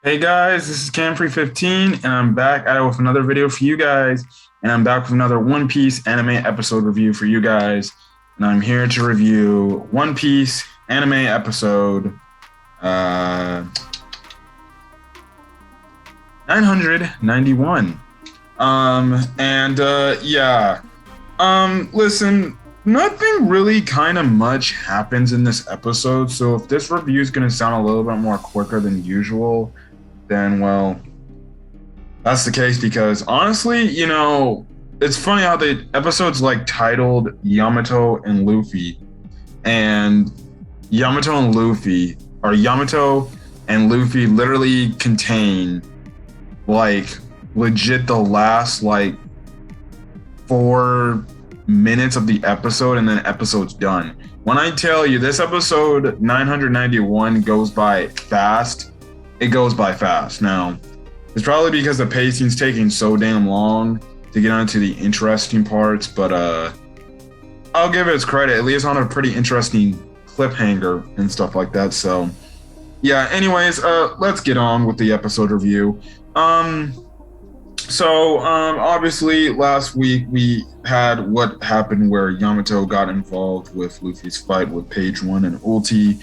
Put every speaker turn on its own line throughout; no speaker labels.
Hey guys, this is Camfrey15, and I'm back at it with another video for you guys. And I'm back with another One Piece anime episode review for you guys. And I'm here to review One Piece anime episode 991. Listen, nothing really kind of much happens in this episode. So if this review is going to sound a little bit more quicker than usual, then well, that's the case because honestly, it's funny how the episode's like titled Yamato and Luffy, and Yamato and Luffy literally contain like legit the last like 4 minutes of the episode, and then episode's done. When I tell you this episode 991 goes by fast, it goes by fast. Now, it's probably because the pacing's taking so damn long to get onto the interesting parts, but I'll give it its credit. At least on a pretty interesting cliffhanger and stuff like that. So, yeah. Anyways, let's get on with the episode review. Obviously, last week we had what happened where Yamato got involved with Luffy's fight with Page One and Ulti.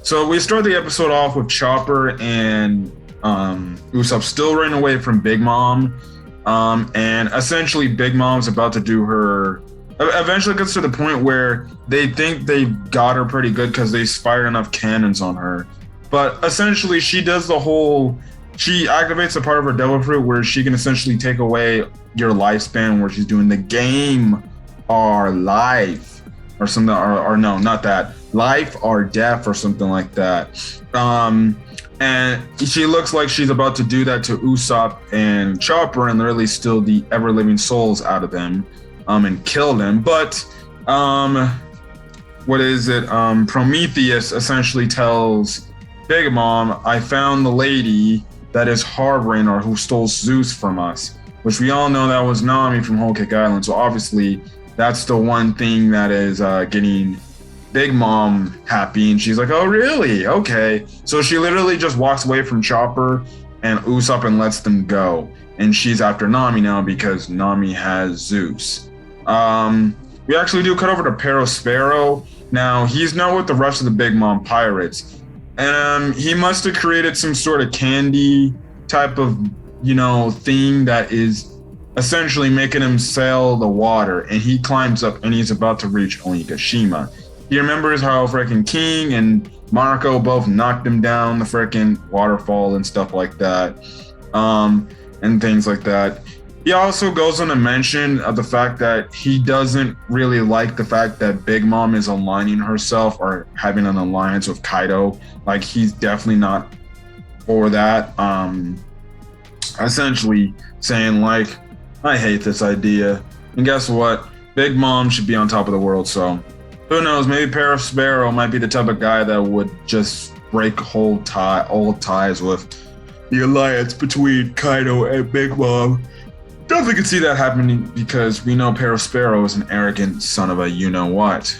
So we start the episode off with Chopper and Usopp still running away from Big Mom. And essentially Big Mom's about to do her... Eventually it gets to the point where they think they got her pretty good because they fired enough cannons on her. But essentially she does the whole... She activates a part of her devil fruit where she can essentially take away your lifespan, where she's doing the game or life or something, or no, not that. Life or death or something like that. And she looks like she's about to do that to Usopp and Chopper and literally steal the ever-living souls out of them and kill them. But Prometheus essentially tells Big Mom, I found the lady that is harboring or who stole Zeus from us, which we all know that was Nami from Whole Cake Island. So obviously that's the one thing that is getting Big Mom happy, and she's like, oh really? Okay. So she literally just walks away from Chopper and Usopp and lets them go. And she's after Nami now because Nami has Zeus. We actually do cut over to Perospero. Now he's not with the rest of the Big Mom pirates. He must have created some sort of candy type of, thing that is essentially making him sail the water. And he climbs up and he's about to reach Onigashima. He remembers how freaking King and Marco both knocked him down the freaking waterfall and stuff like that, and things like that. He also goes on to mention of the fact that he doesn't really like the fact that Big Mom is aligning herself or having an alliance with Kaido. Like, he's definitely not for that. Essentially saying like, I hate this idea. And guess what? Big Mom should be on top of the world, so who knows? Maybe Perospero might be the type of guy that would just break old ties with the alliance between Kaido and Big Mom. Definitely could see that happening because we know Perospero is an arrogant son of a you-know-what.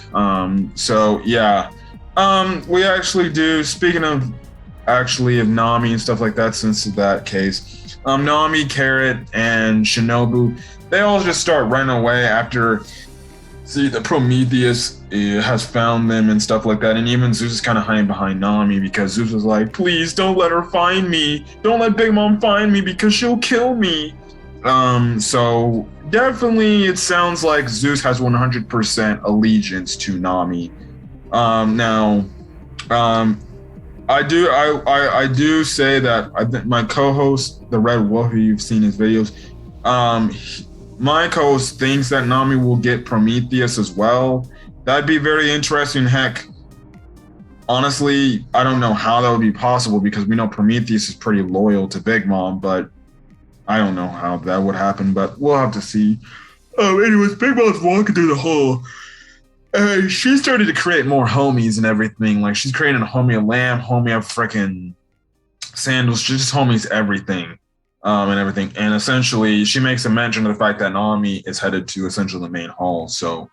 We actually do, speaking of Nami and stuff like that, since that case, Nami, Carrot, and Shinobu, they all just start running away after the Prometheus has found them and stuff like that. And even Zeus is kind of hiding behind Nami because Zeus was like, please don't let her find me. Don't let Big Mom find me because she'll kill me. So definitely it sounds like Zeus has 100% allegiance to Nami. I do say that I think my co-host, the Red Wolf, who you've seen his videos, my co-host thinks that Nami will get Prometheus as well. That'd be very interesting. Heck, honestly, I don't know how that would be possible because we know Prometheus is pretty loyal to Big Mom, but I don't know how that would happen, but we'll have to see. Anyways, Big Mom's walking through the hall. She started to create more homies and everything. Like, she's creating a homie of lamb, homie of freaking sandals. She just homies everything, and everything. And essentially, she makes a mention of the fact that Nami is headed to essentially the main hall. So,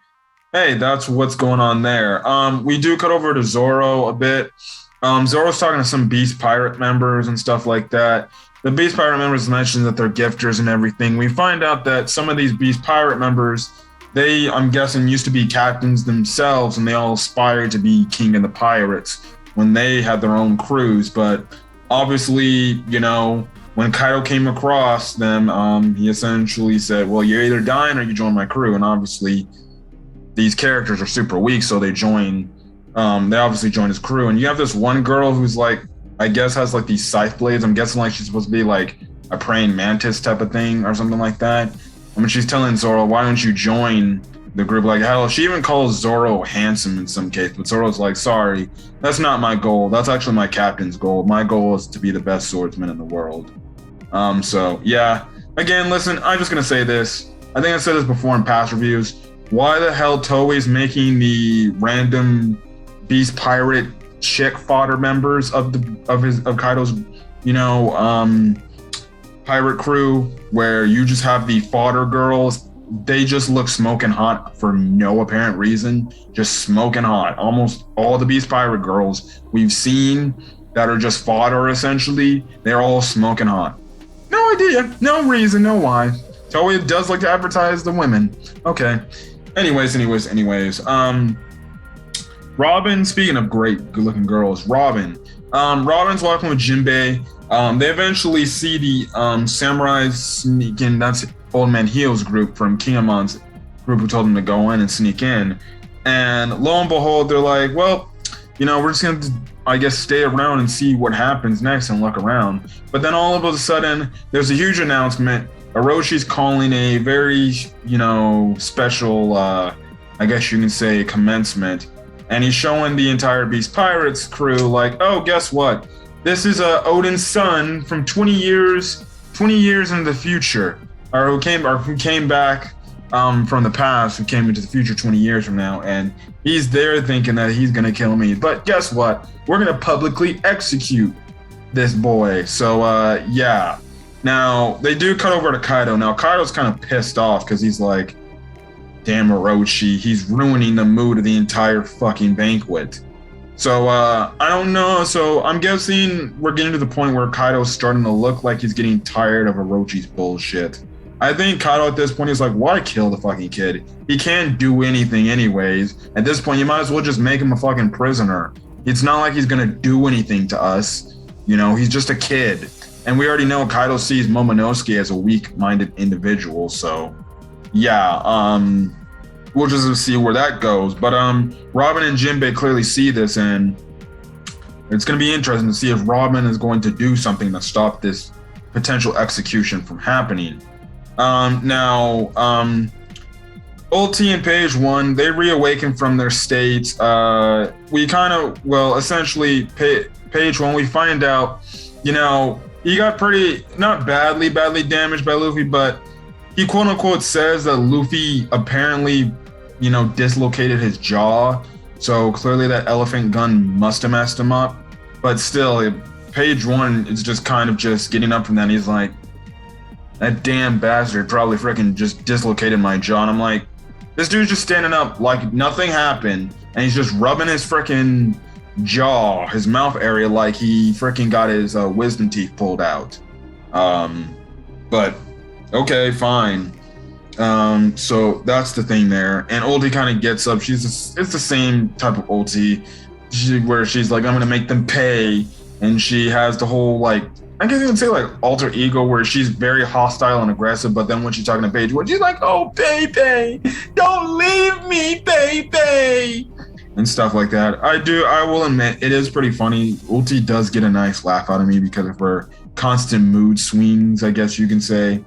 hey, that's what's going on there. We do cut over to Zoro a bit. Zoro's talking to some Beast Pirate members and stuff like that. The Beast Pirate members mention that they're gifters and everything. We find out that some of these Beast Pirate members, they, I'm guessing, used to be captains themselves, and they all aspired to be king of the pirates when they had their own crews. But obviously, you know, when Kaido came across them, he essentially said, well, you're either dying or you join my crew. And obviously, these characters are super weak, so they obviously join his crew. And you have this one girl who's like, I guess has like these scythe blades. I'm guessing like she's supposed to be like a praying mantis type of thing or something like that. I mean, she's telling Zoro, why don't you join the group? Like, hell, she even calls Zoro handsome in some case, but Zoro's like, sorry, that's not my goal. That's actually my captain's goal. My goal is to be the best swordsman in the world. So yeah, again, listen, I'm just gonna say this. I think I said this before in past reviews. Why the hell Toei's making the random Beast Pirate chick fodder members of Kaido's, you know, pirate crew, where you just have the fodder girls? They just look smoking hot for no apparent reason. Just smoking hot. Almost all the Beast Pirate girls we've seen that are just fodder, essentially, they're all smoking hot. No idea, no reason, no why. Toei does like to advertise the women. Okay. Anyways. Robin, speaking of great good-looking girls, Robin's walking with Jinbei. They eventually see the samurais sneak in. That's Old Man Heel's group from Kinemon's group who told them to go in and sneak in. And lo and behold, they're like, well, you know, we're just going to, I guess, stay around and see what happens next and look around. But then all of a sudden, there's a huge announcement. Oroshi's calling a very, you know, special, I guess you can say, commencement. And he's showing the entire Beast Pirates crew, like, oh, guess what? This is Odin's son from 20 years into the future, or who came back from the past, who came into the future 20 years from now, and he's there thinking that he's gonna kill me. But guess what? We're gonna publicly execute this boy. So yeah. Now they do cut over to Kaido. Now Kaido's kind of pissed off because he's like, damn Orochi, he's ruining the mood of the entire fucking banquet. So I don't know. So I'm guessing we're getting to the point where Kaido's starting to look like he's getting tired of Orochi's bullshit. I think Kaido at this point is like, why kill the fucking kid? He can't do anything anyways. At this point, you might as well just make him a fucking prisoner. It's not like he's gonna do anything to us. You know, he's just a kid. And we already know Kaido sees Momonosuke as a weak-minded individual. So yeah, we'll just see where that goes. But Robin and Jinbei clearly see this, and it's going to be interesting to see if Robin is going to do something to stop this potential execution from happening. Now, Ulti and Page One, they reawaken from their states. We kind of, well, essentially, Page One, we find out, you know, he got pretty, not badly damaged by Luffy, but he quote unquote says that Luffy apparently, you know, dislocated his jaw. So clearly that elephant gun must have messed him up. But still, Page One is just kind of just getting up from that. And he's like, that damn bastard probably freaking just dislocated my jaw. And I'm like, this dude's just standing up like nothing happened. And he's just rubbing his freaking jaw, his mouth area, like he freaking got his wisdom teeth pulled out. But okay, fine. So that's the thing there. And Ulti kind of gets up. It's the same type of Ulti, where she's like, I'm gonna make them pay. And she has the whole, like, I guess you can say like alter ego, where she's very hostile and aggressive, but then when she's talking to Page One, she's like, oh baby, don't leave me, baby, and stuff like that. I will admit, it is pretty funny. Ulti does get a nice laugh out of me because of her constant mood swings, I guess you can say.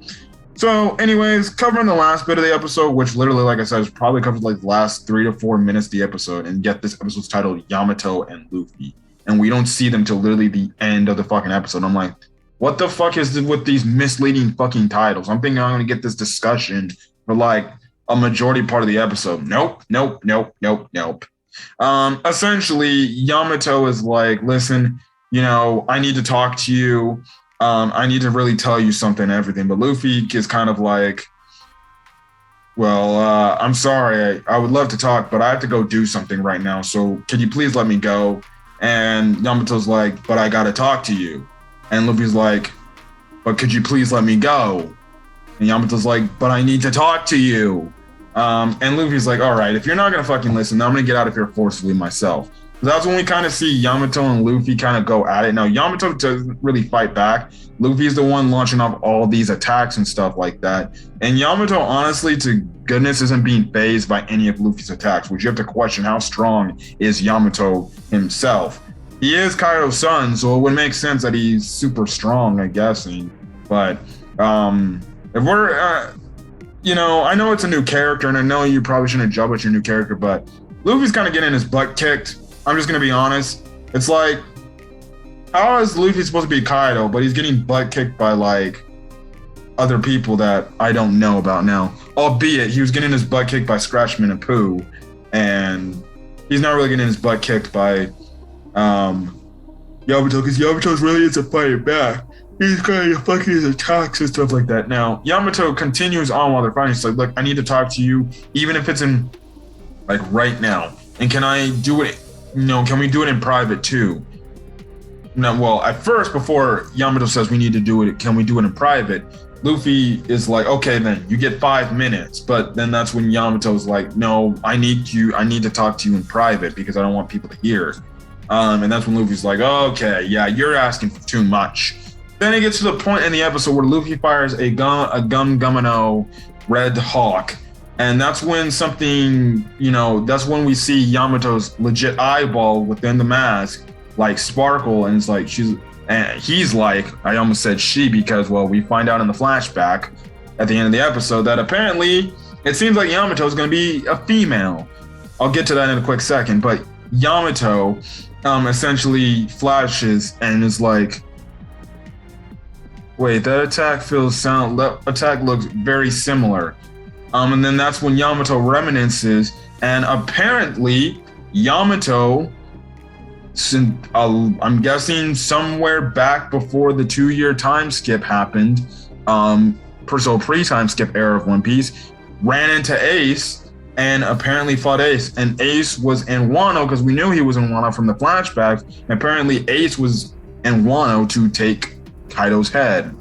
So anyways, covering the last bit of the episode, which literally, like I said, is probably covered like the last 3 to 4 minutes of the episode, and yet this episode's titled Yamato and Luffy. And we don't see them till literally the end of the fucking episode. I'm like, what the fuck is with these misleading fucking titles? I'm thinking I'm going to get this discussion for like a majority part of the episode. Nope. Essentially, Yamato is like, listen, you know, I need to talk to you. I need to really tell you something and everything. But Luffy is kind of like, well, I'm sorry. I would love to talk, but I have to go do something right now. So could you please let me go? And Yamato's like, but I gotta talk to you. And Luffy's like, but could you please let me go? And Yamato's like, but I need to talk to you. And Luffy's like, all right, if you're not gonna fucking listen, I'm gonna get out of here forcefully myself. That's when we kind of see Yamato and Luffy kind of go at it. Now, Yamato doesn't really fight back. Luffy's the one launching off all these attacks and stuff like that. And Yamato, honestly, to goodness, isn't being fazed by any of Luffy's attacks, which you have to question how strong is Yamato himself. He is Kaido's son, so it would make sense that he's super strong, I guess. But if we're, I know it's a new character, and I know you probably shouldn't judge with your new character, but Luffy's kind of getting his butt kicked. I'm just going to be honest. It's like, how is Luffy supposed to be Kaido, but he's getting butt kicked by, like, other people that I don't know about now. Albeit, he was getting his butt kicked by Scratchman and Pooh, and he's not really getting his butt kicked by Yamato, because Yamato's really into fighting back. He's kind of fucking his attacks and stuff like that. Now, Yamato continues on while they're fighting. He's like, look, I need to talk to you, even if it's in, like, right now. And can I do it? Can we do it in private too? No, well, at first, before Yamato says we need to do it, can we do it in private? Luffy is like, okay, then you get 5 minutes. But then that's when Yamato's like, no, I need to talk to you in private because I don't want people to hear. And that's when Luffy's like, okay, yeah, you're asking for too much. Then it gets to the point in the episode where Luffy fires a Gum Red Hawk. And that's when that's when we see Yamato's legit eyeball within the mask, like, sparkle. And it's like, he's like, I almost said she, because, well, we find out in the flashback at the end of the episode that apparently it seems like Yamato is going to be a female. I'll get to that in a quick second. But Yamato essentially flashes and is like, wait, that attack looks very similar. And then that's when Yamato reminisces, and apparently Yamato, I'm guessing somewhere back before the 2-year time skip happened, pre-time skip era of One Piece, ran into Ace and apparently fought Ace. And Ace was in Wano, because we knew he was in Wano from the flashbacks. And apparently Ace was in Wano to take Kaido's head.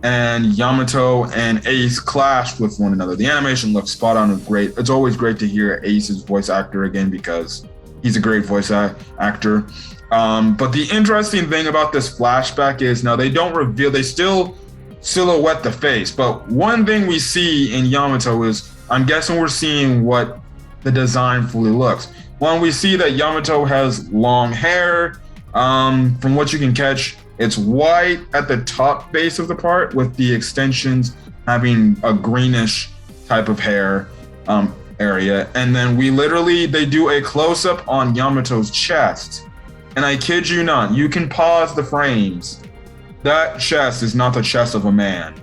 And Yamato and Ace clashed with one another. The animation looks spot on and great. It's always great to hear Ace's voice actor again, because he's a great voice actor. But the interesting thing about this flashback is, now they don't reveal, they still silhouette the face. But one thing we see in Yamato is, I'm guessing we're seeing what the design fully looks. One, we see that Yamato has long hair. From what you can catch, it's white at the top base of the part, with the extensions having a greenish type of hair area. And then they do a close-up on Yamato's chest. And I kid you not, you can pause the frames. That chest is not the chest of a man.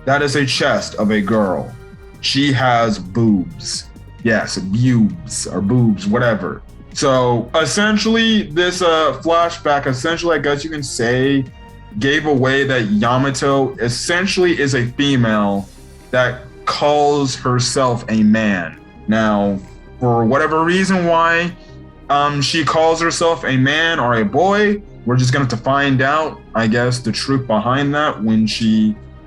That is a chest of a girl. She has boobs. Yes, boobs or boobs, whatever. So essentially, this flashback, I guess you can say, gave away that Yamato essentially is a female that calls herself a man. Now, for whatever reason why she calls herself a man or a boy, we're just going to have to find out, I guess, the truth behind that when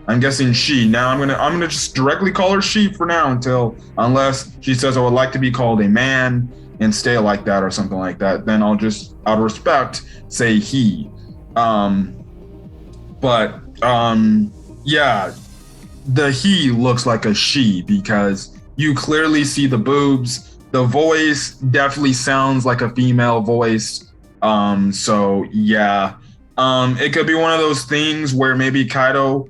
I'm guessing she. Now I'm gonna just directly call her she for now, unless she says I would like to be called a man and stay like that or something like that, then I'll just, out of respect, say he. Yeah, the he looks like a she, because you clearly see the boobs. The voice definitely sounds like a female voice. So yeah, it could be one of those things where maybe Kaido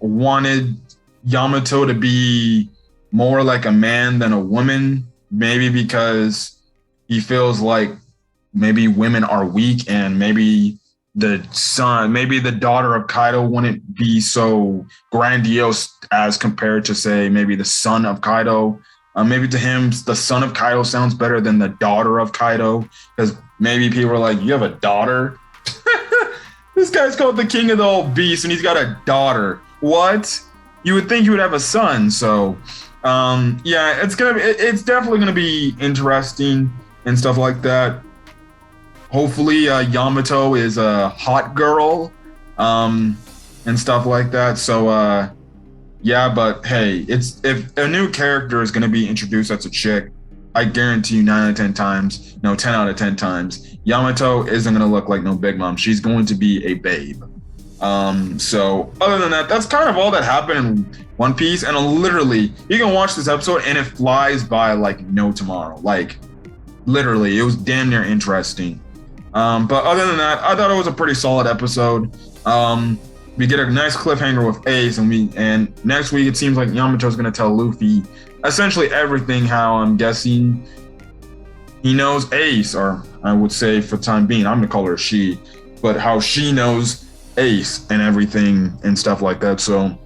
wanted Yamato to be more like a man than a woman. Maybe because he feels like maybe women are weak, and maybe the daughter of Kaido wouldn't be so grandiose as compared to, say, maybe the son of Kaido. Maybe to him, the son of Kaido sounds better than the daughter of Kaido, because maybe people are like, you have a daughter? This guy's called the king of the old beast, and he's got a daughter. What? You would think he would have a son, so... yeah, it's definitely gonna be interesting. and stuff like that. Hopefully, Yamato is a hot girl, and stuff like that. So, yeah, but hey, it's if a new character is going to be introduced that's a chick, I guarantee you 9 out of 10 times, no, 10 out of 10 times, Yamato isn't going to look like no Big Mom. She's going to be a babe. So other than that, that's kind of all that happened in One Piece. And literally, you can watch this episode and it flies by like no tomorrow. Like literally, it was damn near interesting. But other than that, I thought it was a pretty solid episode. We get a nice cliffhanger with Ace, and next week it seems like Yamato's gonna tell Luffy essentially everything. How I'm guessing he knows Ace, or I would say for the time being, I'm gonna call her she, but how she knows Ace and everything and stuff like that. So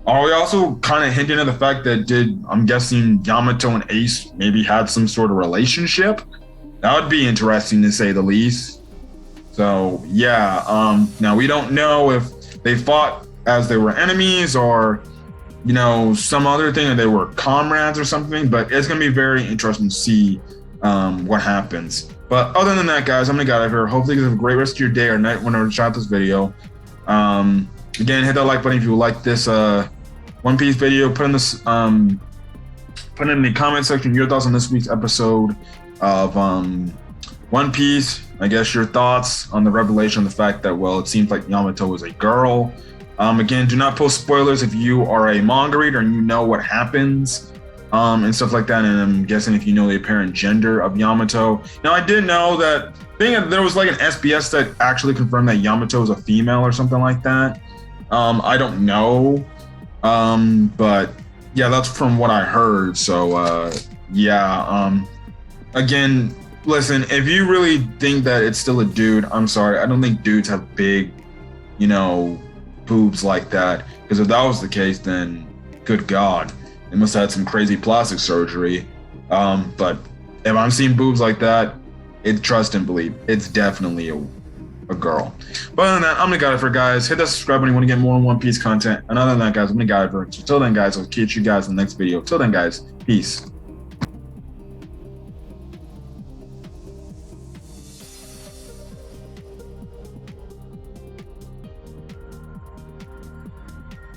are we also kind of hinting at the fact that I'm guessing Yamato and Ace maybe had some sort of relationship? That would be interesting to say the least. So yeah, now we don't know if they fought as they were enemies or, you know, some other thing, or they were comrades or something, but it's going to be very interesting to see what happens. But other than that, guys, I'm going to get out of here. Hopefully you have a great rest of your day or night whenever you shot this video. Again, hit that like button if you like this One Piece video. Put in the comment section your thoughts on this week's episode of One Piece. I guess your thoughts on the revelation, the fact that, well, it seems like Yamato is a girl. Again, do not post spoilers if you are a manga reader and you know what happens and stuff like that. And I'm guessing if you know the apparent gender of Yamato. Now, I did know that there was like an SBS that actually confirmed that Yamato is a female or something like that. I don't know. But yeah, that's from what I heard. So yeah. Again, listen, if you really think that it's still a dude, I'm sorry. I don't think dudes have big, you know, boobs like that. Because if that was the case, then good God, they must have had some crazy plastic surgery. But if I'm seeing boobs like that, trust and believe, it's definitely a girl. But other than that, I'm gonna get it for guys. Hit that subscribe button if you want to get more One Piece content. And other than that, guys, I'm gonna get it for. So till then, guys, I'll catch you guys in the next video. Till then, guys, peace.